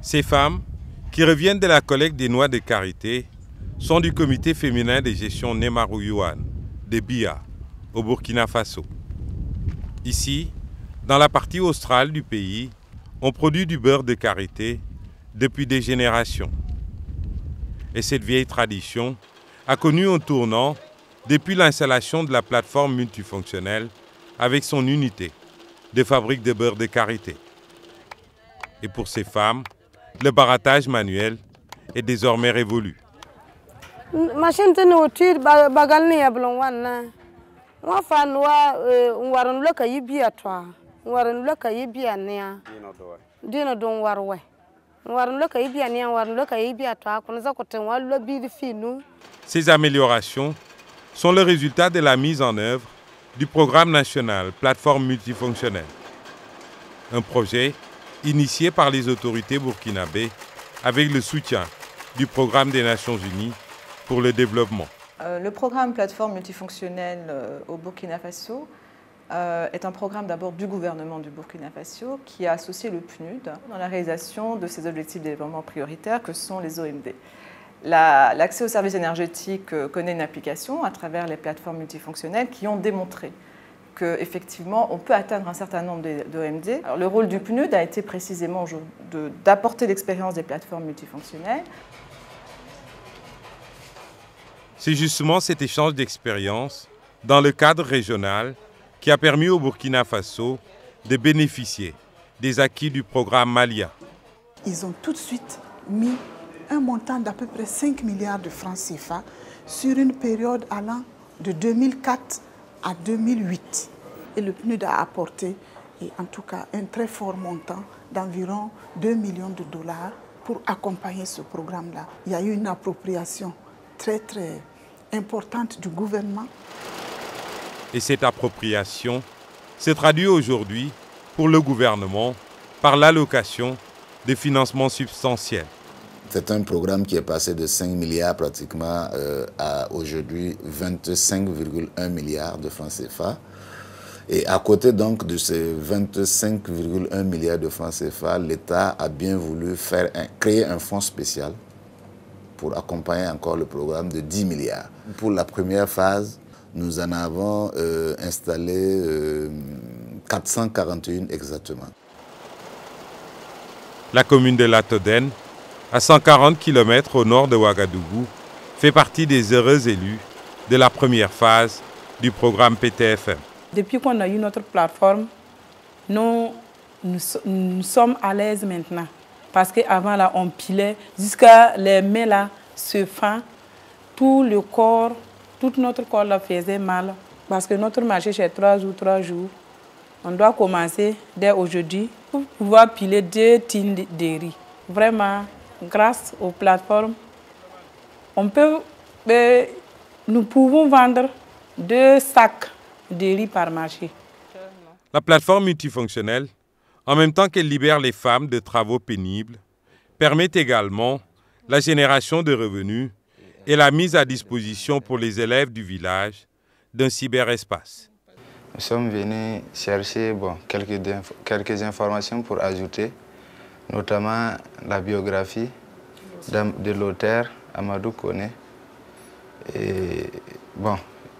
Ces femmes, qui reviennent de la collecte des noix de karité, sont du comité féminin de gestion Nemaru-Yuan, de Bia, au Burkina Faso. Ici, dans la partie australe du pays, on produit du beurre de karité depuis des générations. Et cette vieille tradition a connu un tournant depuis l'installation de la plateforme multifonctionnelle avec son unité de fabrique de beurre de karité. Et pour ces femmes, le barattage manuel est désormais révolu. Machine de nourriture, bagalni yablon wana. Wa fanwa waran loka yibi atwa. Waran loka yibi ania. Dino don warwe. Waran loka yibi ania, waran loka yibi atwa. Konza koten wa lobi de finu. Ces améliorations sont le résultat de la mise en œuvre du programme national Plateforme multifonctionnelle. Un projet initié par les autorités burkinabées avec le soutien du programme des Nations Unies pour le développement. Le programme Plateforme multifonctionnelle au Burkina Faso est un programme d'abord du gouvernement du Burkina Faso qui a associé le PNUD dans la réalisation de ses objectifs de développement prioritaires que sont les OMD. L'accès aux services énergétiques connaît une application à travers les plateformes multifonctionnelles qui ont démontré qu'effectivement, on peut atteindre un certain nombre d'OMD. Le rôle du PNUD a été précisément d'apporter l'expérience des plateformes multifonctionnelles. C'est justement cet échange d'expérience dans le cadre régional qui a permis au Burkina Faso de bénéficier des acquis du programme Malia. Ils ont tout de suite mis un montant d'à peu près 5 milliards de francs CFA sur une période allant de 2004 à 2008. Et le PNUD a apporté, en tout cas, un très fort montant d'environ 2 millions de dollars pour accompagner ce programme-là. Il y a eu une appropriation très, très importante du gouvernement. Et cette appropriation se traduit aujourd'hui pour le gouvernement par l'allocation de financements substantiels. C'est un programme qui est passé de 5 milliards pratiquement à aujourd'hui 25,1 milliards de francs CFA. Et à côté donc de ces 25,1 milliards de francs CFA, l'État a bien voulu créer un fonds spécial pour accompagner encore le programme de 10 milliards. Pour la première phase, nous en avons installé 441 exactement. La commune de Latodène, à 140 km au nord de Ouagadougou, fait partie des heureux élus de la première phase du programme PTFM. Depuis qu'on a eu notre plateforme, nous sommes à l'aise maintenant. Parce qu'avant, là, on pilait jusqu'à les mains là, se fend, tout le corps, tout notre corps là, faisait mal. Parce que notre marché, c'est 3 jours. On doit commencer dès aujourd'hui pour pouvoir piler 2 tines de riz. Vraiment, grâce aux plateformes, nous pouvons vendre 2 sacs de riz par marché. La plateforme multifonctionnelle, en même temps qu'elle libère les femmes de travaux pénibles, permet également la génération de revenus et la mise à disposition pour les élèves du village d'un cyberespace. Nous sommes venus chercher quelques informations pour ajouter, notamment la biographie de l'auteur Amadou Koné. Et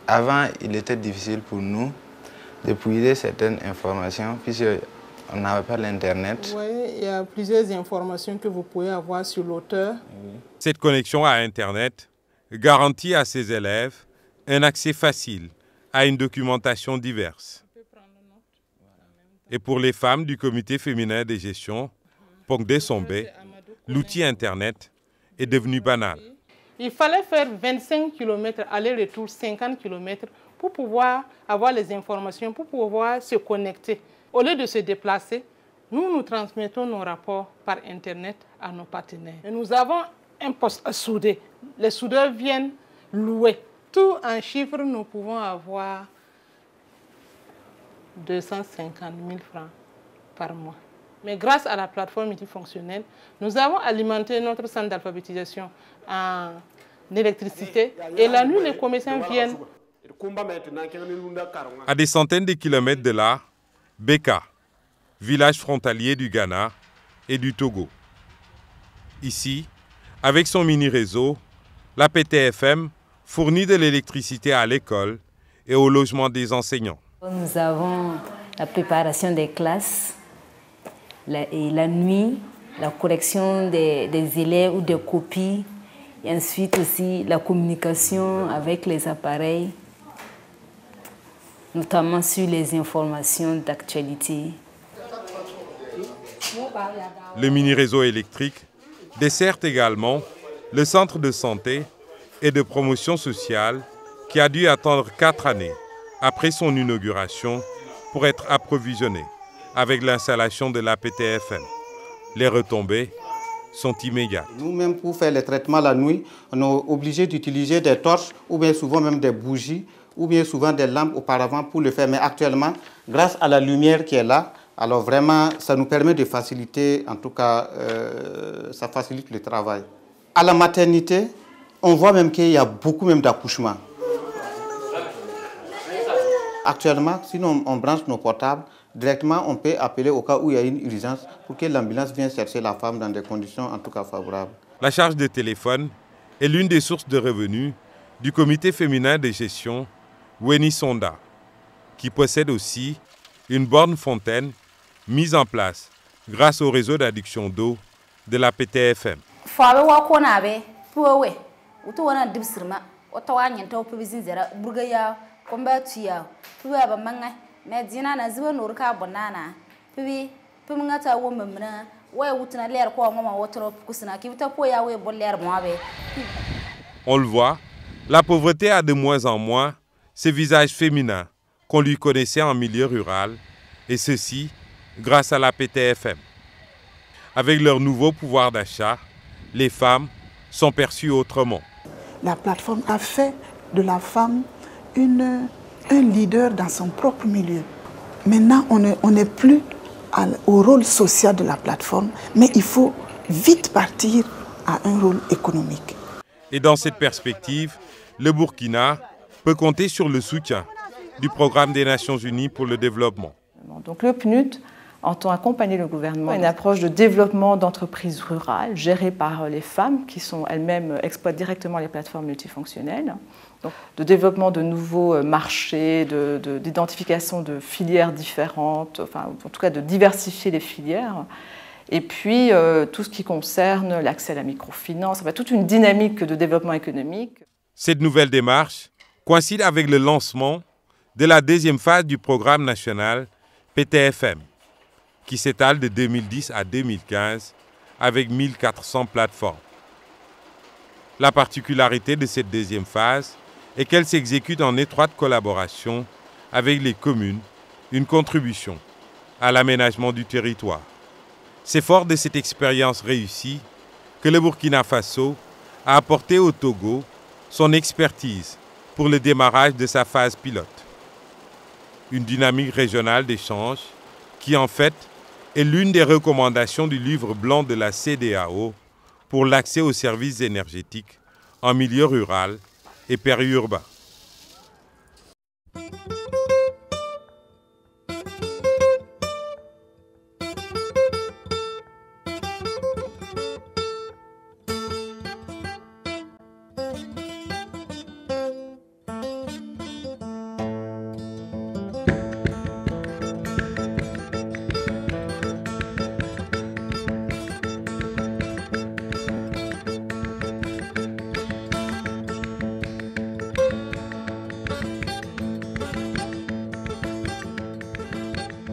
avant, il était difficile pour nous de puiser certaines informations puisqu'on n'avait pas l'Internet. Oui, il y a plusieurs informations que vous pouvez avoir sur l'auteur. Cette connexion à Internet garantit à ses élèves un accès facile à une documentation diverse. Et pour les femmes du comité féminin de gestion, Pongde Sombe, l'outil Internet est devenu banal. Il fallait faire 25 km aller-retour, 50 km pour pouvoir avoir les informations, pour pouvoir se connecter. Au lieu de se déplacer, nous transmettons nos rapports par Internet à nos partenaires. Et nous avons un poste à souder. Les soudeurs viennent louer. Tout en chiffres, nous pouvons avoir 250 000 francs par mois. Mais grâce à la plateforme multifonctionnelle, nous avons alimenté notre centre d'alphabétisation en électricité. Et la nuit, les commerçants viennent. À des centaines de kilomètres de là, Beka, village frontalier du Ghana et du Togo. Ici, avec son mini-réseau, la PTFM fournit de l'électricité à l'école et au logement des enseignants. Nous avons la préparation des classes et la nuit, la correction des élèves ou des copies, et ensuite aussi la communication avec les appareils, notamment sur les informations d'actualité. Le mini-réseau électrique dessert également le centre de santé et de promotion sociale qui a dû attendre 4 années après son inauguration pour être approvisionné avec l'installation de la PTFM. Les retombées sont immédiates. Nous-mêmes, pour faire les traitements la nuit, on est obligé d'utiliser des torches ou bien souvent même des bougies ou bien souvent des lampes auparavant pour le faire. Mais actuellement, grâce à la lumière qui est là, alors vraiment, ça nous permet de faciliter, en tout cas, ça facilite le travail. À la maternité, on voit même qu'il y a beaucoup même d'accouchements. Actuellement, si on branche nos portables, directement on peut appeler au cas où il y a une urgence pour que l'ambulance vienne chercher la femme dans des conditions en tout cas favorables. La charge de téléphone est l'une des sources de revenus du comité féminin de gestion Weni Sonda, qui possède aussi une borne fontaine mise en place grâce au réseau d'adduction d'eau de la PTFM. On le voit, la pauvreté a de moins en moins ce visage féminin qu'on lui connaissait en milieu rural, et ceci grâce à la PTFM. Avec leur nouveau pouvoir d'achat, les femmes sont perçues autrement. La plateforme a fait de la femme un leader dans son propre milieu. Maintenant, on n'est plus au rôle social de la plateforme, mais il faut vite partir à un rôle économique. Et dans cette perspective, le Burkina peut compter sur le soutien du Programme des Nations Unies pour le développement. Donc le PNUD entend accompagner le gouvernement, une approche de développement d'entreprises rurales gérées par les femmes qui sont elles-mêmes exploitent directement les plateformes multifonctionnelles, donc de développement de nouveaux marchés, d'identification de filières différentes, enfin en tout cas de diversifier les filières, et puis tout ce qui concerne l'accès à la microfinance, enfin, toute une dynamique de développement économique. Cette nouvelle démarche coïncide avec le lancement de la deuxième phase du programme national PTFM, qui s'étale de 2010 à 2015 avec 1400 plateformes. La particularité de cette deuxième phase est qu'elle s'exécute en étroite collaboration avec les communes, une contribution à l'aménagement du territoire. C'est fort de cette expérience réussie que le Burkina Faso a apporté au Togo son expertise pour le démarrage de sa phase pilote. Une dynamique régionale d'échange qui, en fait, est l'une des recommandations du livre blanc de la CEDEAO pour l'accès aux services énergétiques en milieu rural et périurbain.